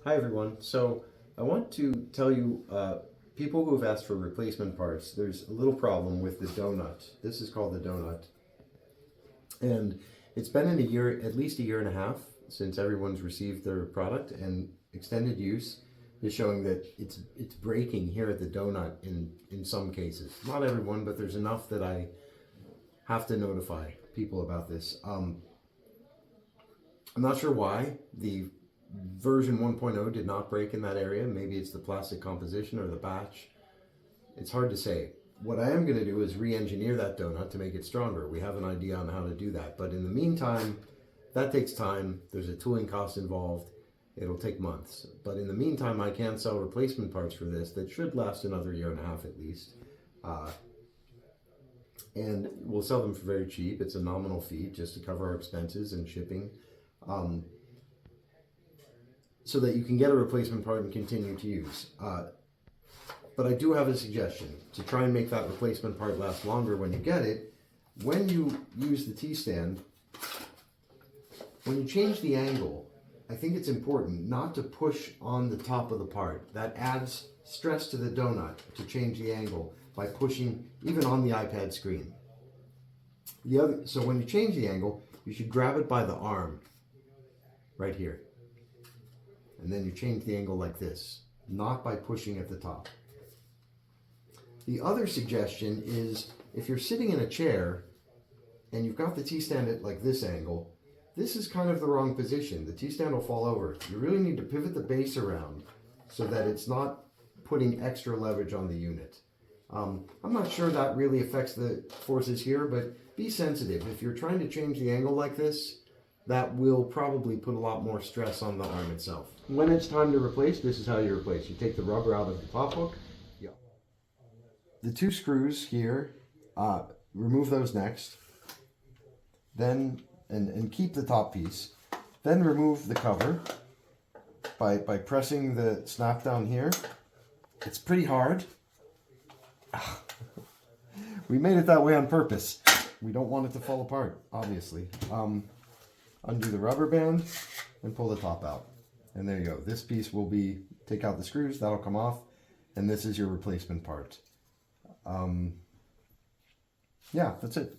Hi everyone. So I want to tell you, people who have asked for replacement parts, there's a little problem with the donut. This is called the donut. And it's been in a year, at least a year and a half, since everyone's received their product, and extended use is showing that it's breaking here at the donut in some cases. Not everyone, but there's enough that I have to notify people about this. I'm not sure why the version 1.0 did not break in that area. Maybe it's the plastic composition or the batch. It's hard to say. What I am going to do is re-engineer that donut to make it stronger. We have an idea on how to do that. But in the meantime, that takes time. There's a tooling cost involved. It'll take months. But in the meantime, I can sell replacement parts for this that should last another year and a half at least. And we'll sell them for very cheap. It's a nominal fee just to cover our expenses and shipping. So that you can get a replacement part and continue to use. But I do have a suggestion to try and make that replacement part last longer when you get it. When you use the T-stand, when you change the angle, I think it's important not to push on the top of the part. That adds stress to the donut to change the angle by pushing even on the iPad screen. So when you change the angle, you should grab it by the arm, right here. And then you change the angle like this, not by pushing at the top. The other suggestion is if you're sitting in a chair and you've got the T-stand at like this angle, this is kind of the wrong position. The T-stand will fall over. You really need to pivot the base around so that it's not putting extra leverage on the unit. I'm not sure that really affects the forces here, but be sensitive. If you're trying to change the angle like this, that will probably put a lot more stress on the arm itself. When it's time to replace, this is how you replace. You take the rubber out of the top hook. Yeah. The two screws here, remove those next. Then, and keep the top piece. Then remove the cover by pressing the snap down here. It's pretty hard. We made it that way on purpose. We don't want it to fall apart, obviously. Undo the rubber band and pull the top out. And there you go. This piece will be, take out the screws, that'll come off, and this is your replacement part. Yeah, that's it.